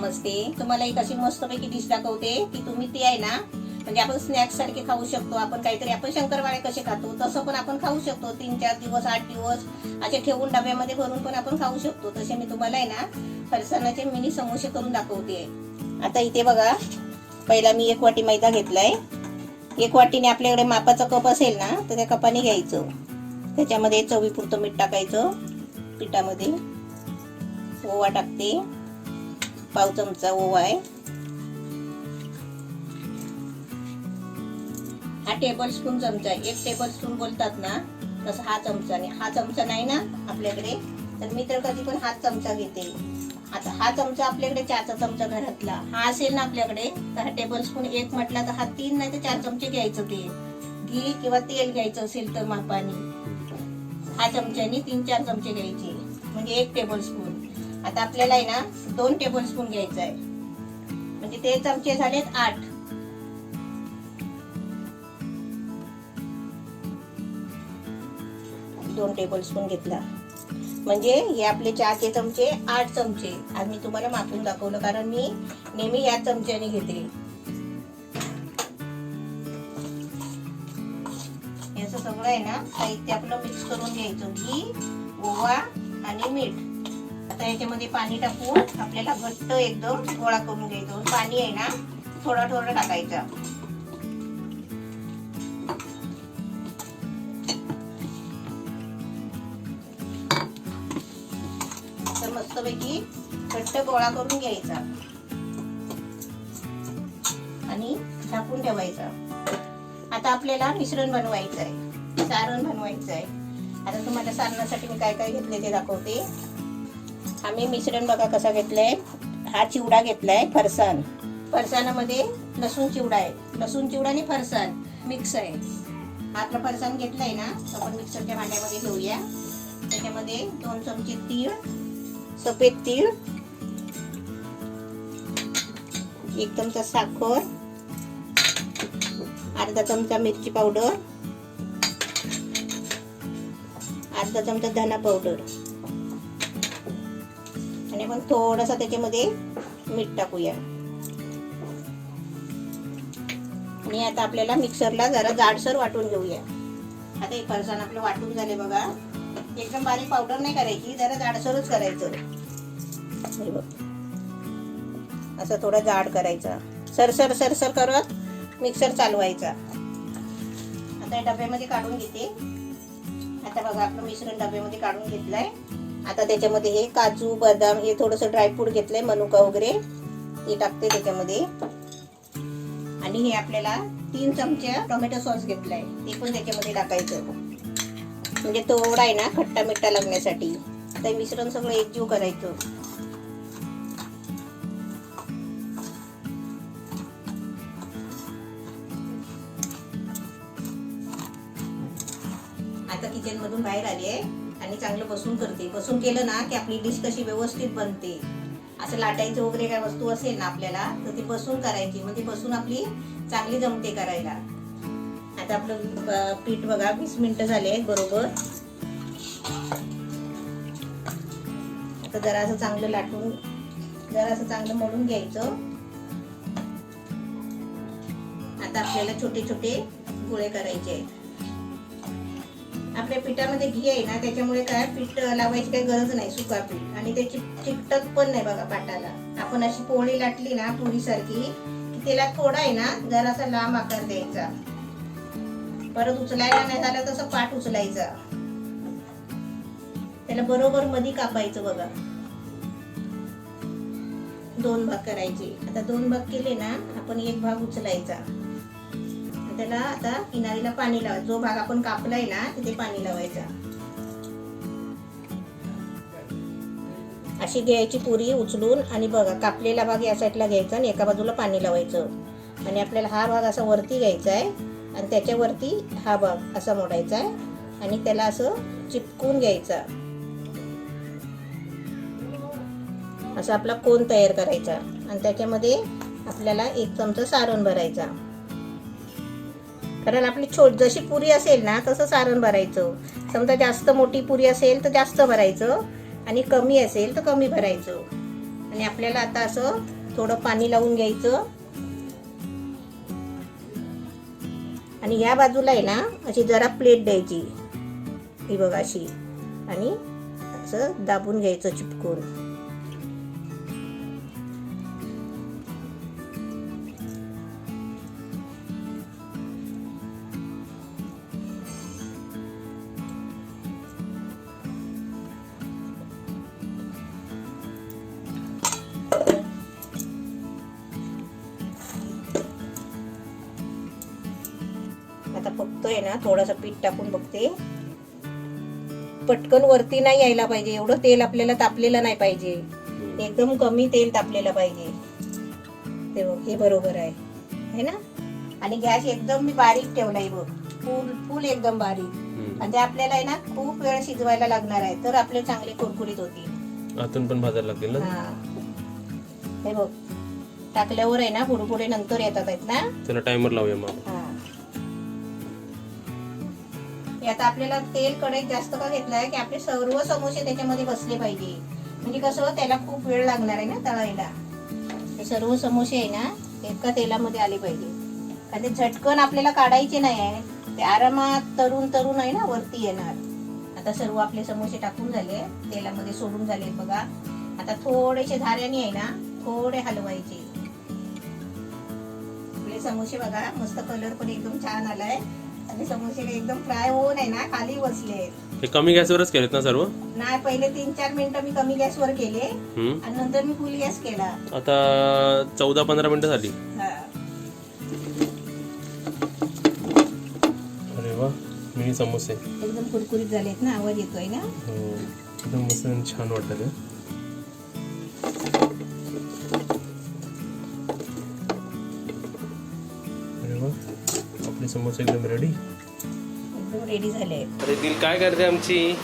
नमस्ते. तुम्हाला एक अशी मस्तपैकी डिश दाखवते की तुम्ही ती आहे ना, म्हणजे आपण स्नॅक्स सारखे खाऊ शकतो. आपण काहीतरी आपण शंकरपाळे कसे खातो तसं पण आपण खाऊ शकतो. 3-4 दिवस 8 दिवस असे ठेवून डब्यामध्ये भरून पण आपण खाऊ शकतो. तसे मी तुम्हाला आहे ना फरसाणाचे मिनी समोसे करून दाखवते. आता इथे बघा, पहिला मी 1 वाटी मैदा घेतलाय. 1 वाटीने आपल्याकडे मापाचा कप असेल ना तर त्या कपाने घ्यायचं. त्याच्यामध्ये चवीपुरतं मीठ टाकायचं. पिठामध्ये ओवा टाकते, पाव चमचा ओवा आहे. हा टेबल स्पून चमचा आहे. 1 टेबल स्पून बोलतात ना तसं हा चमचा नाही. हा चमचा नाही ना आपल्याकडे तर मी तर कधी पण हाच चमचा घेते. आता हा चमचा आपल्याकडे 4चा चमचा घरातला हा असेल ना आपल्याकडे तर हा टेबल स्पून 1 म्हटला तर हा 3 नाही तर 4 चमचे घ्यायचं. ते घी किंवा तेल घ्यायचं असेल तर मापाने हा चमच्याने 3-4 चमचे घ्यायचे म्हणजे 1 टेबल स्पून. आता आपल्याला आहे ना 2 टेबल स्पून घ्यायचा आहे म्हणजे ते चमचे झालेत 8. दोन टेबल स्पून घेतला म्हणजे हे आपले चहाचे चमचे 8 चमचे. आज मी तुम्हाला मापून दाखवलं कारण मी नेहमी या चमच्याने घेते. याचं सगळं आहे ना साहित्य आपलं मिक्स करून घ्यायचं. घी, ओवा आणि मीठ. आता याच्यामध्ये पाणी टाकून आपल्याला घट्ट एकदम गोळा करून घ्यायचं. पाणी आहे ना थोडं थोडं टाकायचं. तर मस्तपैकी घट्ट गोळा करून घ्यायचा आणि झाकून ठेवायचा. आता आपल्याला मिश्रण बनवायचं आहे, सारण बनवायचं आहे. आता तुम्हाला सारणासाठी मी काय काय घेतले ते दाखवते. आम्ही मिश्रण बघा कसा घेतलाय. हा चिवडा घेतलाय फरसाण. फरसाणामध्ये लसूण चिवडा आहे. लसूण चिवडा आणि फरसाण मिक्स आहे. हा आपला फरसाण घेतलाय ना आपण मिक्सरच्या भांड्यामध्ये घेऊया. त्याच्यामध्ये 2 चमचे तीळ, सफेद तीळ, 1 चमचा साखर, अर्धा चमचा मिरची पावडर, अर्धा चमचा धना पावडर आणि आपण थोडासा त्याच्यामध्ये मीठ टाकूया. आणि आता आपल्याला मिक्सरला जरा जाडसर वाटून घेऊया. आता हे फरसाण आपलं वाटून झाले बघा. एकदम बारीक पावडर नाही करायची, जरा जाडसरच करायचं. हे बघ असं थोडा जाड करायचा. सरसर सरसर करत मिक्सर चालवायचा. आता हे डब्यामध्ये काढून घेते. आता बघा आपलं मिश्रण डब्यामध्ये काढून घेतलंय. आता त्याच्यामध्ये हे काजू, बदाम हे थोडंसं ड्रायफ्रूट घेतलंय, मनुका वगैरे ते टाकते त्याच्यामध्ये. आणि हे आपल्याला 3 चमचे टोमॅटो सॉस घेतलाय ते पण त्याच्यामध्ये टाकायचं म्हणजे थोडा आहे ना खट्टा मिठ्ठा लागण्यासाठी. आता मिश्रण सगळं एकजीव करायचं. आता किचन मधून बाहेर आली आहे आणि चांगलं बसून करते. बसून केलं ना की आपली डिश कशी व्यवस्थित बनते. असं लाटायचं वगैरे काय वस्तू असेल ना आपल्याला तर ती बसून करायची म्हणजे बसून आपली चांगली जमते करायला. आता आपलं पीठ बघा 20 मिनिटं झाले आहेत बरोबर. आता जरा असं चांगलं लाटून जरा असं चांगलं मळून घ्यायचं. आता आपल्याला छोटे छोटे गोळे करायचे आहेत. आपल्या पिठामध्ये घी आहे ना त्याच्यामुळे काय पीठ लावायची काही गरज नाही. सुका पीठ आणि त्याची चिकटत पण नाही बघा पाटाला. आपण अशी पोळी लाटली ना पुरी सारखी की त्याला थोडा आहे ना जरासा लांब आकार द्यायचा. परत उचलायला नाही झालं तसं पाठ उचलायचा. त्याला बरोबर मध्ये कापायचं बघा. 2 भाग करायचे. आता 2 भाग केले ना आपण 1 भाग उचलायचा. त्याला आता किनारीला पाणी लावायचं. जो भाग आपण कापलाय ना तिथे पाणी लावायचा. अशी घ्यायची पुरी उचलून आणि बघा कापलेला भाग या साईडला घ्यायचा आणि एका बाजूला पाणी लावायचं. आणि आपल्याला हा भाग असा वरती घ्यायचा आहे आणि त्याच्यावरती हा भाग असा मोडायचा आहे आणि त्याला असं चिपकून घ्यायचा. असा आपला कोन तयार करायचा आणि त्याच्यामध्ये आपल्याला 1 चमचा सारण भरायचा. कारण आपली जशी पुरी असेल ना तसं सारण भरायचं. समजा जास्त मोठी पुरी असेल तर जास्त भरायचं आणि कमी असेल तर कमी भरायचं. आणि आपल्याला आता असं थोडं पाणी लावून घ्यायचं आणि या बाजूला आहे ना अशी जरा प्लेट द्यायची, ही बघा अशी, आणि असं दाबून घ्यायचं चिपकून. आता फक्त आहे ना थोडंसं पीठ टाकून बघते. पटकन वरती नाही यायला पाहिजे, एवढं तेल आपल्याला तापलेलं नाही पाहिजे, एकदम कमी तेल तापलेलं पाहिजे. ते बघ, हे बरोबर आहे ना. आणि गॅस एकदम मी बारीक ठेवलाय बघ, फुल एकदम बारीक. आणि ते आपल्याला आहे ना खूप वेळ शिजवायला लागणार आहे, तर आपले चांगले कुरकुरीत होतील. आतून पण भाजायला लागतील ना. हे बघ, टाकल्यावर आहे ना पुढे नंतर येतात आहेत ना. चला टायमर लावूया मग. आता आपल्याला तेल कढईत जास्त का घेतलाय की आपले सर्व समोसे त्याच्यामध्ये बसले पाहिजे. म्हणजे कसं त्याला खूप वेळ लागणार आहे ना तळायला. हे सर्व समोसे आहे ना एका तेलामध्ये आले पाहिजे, कारण ते झटकन आपल्याला काढायचे नाही आहे, ते आरामात तरून आहे ना वरती येणार. आता सर्व आपले समोसे टाकून झाले, तेलामध्ये सोडून झाले बघा. आता थोडेसे धाऱ्याने आहे ना थोडे हलवायचे. आपले समोसे बघा मस्त कलर पण एकदम छान आलाय आणि समोसे एकदम फ्राय होऊन आहे ना खाली बसले. हे कमी गॅसवरच केलेत ना सर्व? नाही, पहिले 3-4 मिनिटं मी कमी गॅसवर केले आणि नंतर मी फुल गॅस केला. आता 14-15 मिनिटं झाली. अरे वा, मिनी समोसे एकदम कुरकुरीत झालेत ना, आवाज येतोय ना. हो, एकदम मस्त छान वाटत. अरे वा, आपले समोसे एकदम रेडी झाले. अरे दिल काय करते आमची?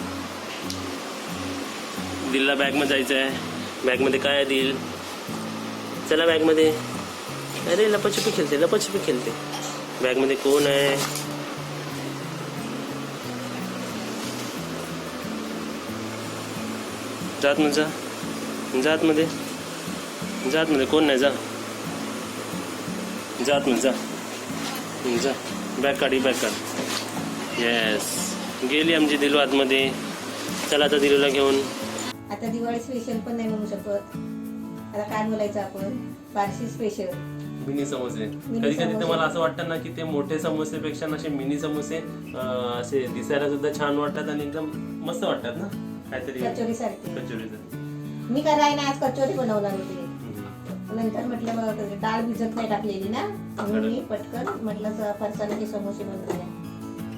दिलला बॅग मध्ये जायचं आहे. बॅग मध्ये काय आहे दिल? चला बॅग मध्ये. अरे लपाछपी खेळते. बॅग मध्ये कोण आहे? जात मध्ये कोण नाही. जात मध्ये जा. बॅग काढ. येस, गेली आमची दिलू आतमध्ये. चला आता दिलूला घेऊन. आता दिवाळी स्पेशल पण नाही म्हणू शकत, आता काय बोलायचं आपण, बार्शी स्पेशल मिनी समोसे. कधी तर मला असं वाटतं ना की ते मोठे समोसेपेक्षा असे मिनी समोसे असे दिसायला सुद्धा छान वाटतात आणि एकदम मस्त वाटतात ना, काहीतरी कचोरी सारखे. कचोरीचं मी कराय ना आज कचोरी बनवणार होती, नंतर म्हटलं डाळ भिजत नाही टाकलेली ना, म्हणून मी पटकन म्हटलं फरसाणाचे समोसे बनवूया.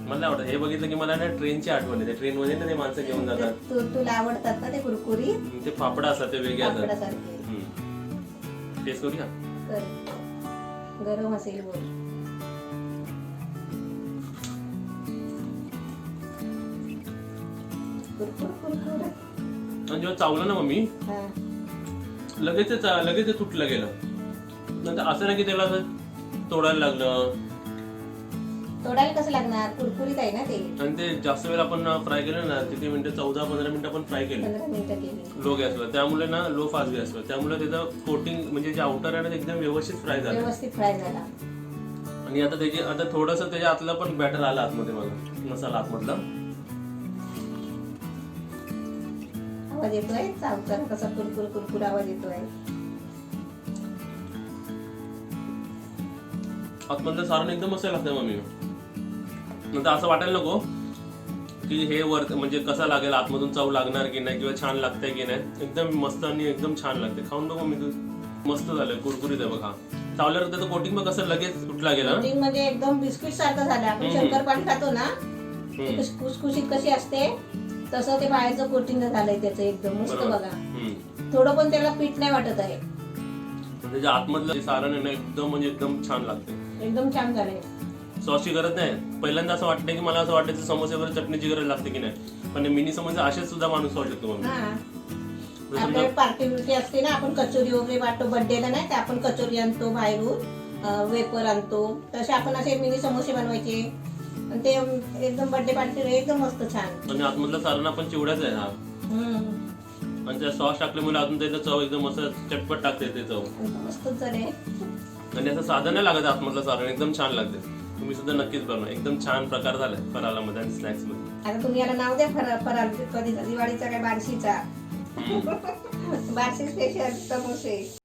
मला आवडतं हे बघितलं की मला ना ट्रेनची आठवण येते. ट्रेन मध्ये ना ते माणसं घेऊन जातात. तुला आवडतात ना ते कुरकुरी? ते पापडा असतात, ते वेगळे असतात. टेस्ट करूया. गरम असेल बोल. आणि जेव्हा चावलं ना मम्मी, लगेच तुटलं गेलं. नंतर असं नाही की त्याला तोडायला लागलं. तोडायला कसं लागणार, कुरकुरीत आहे ना ते. आणि ते जास्त वेळ आपण फ्राय केलं ना, किती मिनिटं, 14-15 मिनिटं आपण फ्राय केले 15 मिनिटं केली लो गॅसवर. त्यामुळे ना लो फास्ट गॅसवर, त्यामुळे त्याचं कोटिंग म्हणजे जे आउटर आहे ना ते एकदम व्यवस्थित फ्राय झालं. आणि आता थोडंसं त्याच्या आतलं पण बॅटर आलं आतमध्ये, मला मसाला आतमधला. आवाज येतोय चावताना कसा कुरकुर आवाज येतोय. आतमधलं सारण एकदम मस्त लागतं मम्मी. नंतर असं वाटायला नको की हे वर म्हणजे कसा लागेल, आतमधून चव लागणार की नाही किंवा छान लागतंय की नाही. एकदम मस्त आणि एकदम छान लागते. खाऊन बघ मम्मी तू. मस्त झालंय, कुरकुरीत आहे बघा. चावल्यावर त्याचं कोटिंग मग कसं लगेच तुटला गेला. कोटिंग म्हणजे एकदम बिस्किट सारखं झालं. आपण शंकरपाळी खातो ना, खुसखुशीत कशी असते तसं ते बाहेरचं कोटिंग झालंय त्याचं एकदम मस्त बघा. थोडं पण त्याला पीठ नाही वाटत आहे. त्याच्या आतमधलं सारण आहे ना एकदम म्हणजे एकदम छान लागते. एकदम छान झालंय. सॉसची गरज नाही. पहिल्यांदा असं वाटतं की मला असं वाटायचं समोसेवर चटणीची गरज लागते की नाही, पण मिनी समोसे असेच सुद्धा माणूस खाऊ शकतो. आपल्याकडे पार्टी बिर्टी असते ना, आपण कचोरी वगैरे वाटतो बर्थडेला नाही, ते आपण कचोरी आणतो बाहेरून, वेपर आणतो, तसे आपण असे मिनी समोसे बनवायचे आणि ते एकदम बर्थडे पार्टी एकदम मस्त छान. आणि आतमधला सारण आपण चिवड्याच आहे. हा आणि त्या सॉस टाकल्यामुळे अजून त्याचं चव एकदम असं चटपट टाकते ते चव. मस्तच झाले. आणि असं साधं नाही लागत आतमधलं सारण, एकदम छान लागते. तुम्ही सुद्धा नक्कीच बनवा. एकदम छान प्रकार झालाय फराळामध्ये आणि स्नॅक्स मध्ये. आता तुम्ही याला नाव द्या फराळ कधीचा, दिवाळीचा काय बारशीचा. बारशी स्पेशल समोसे.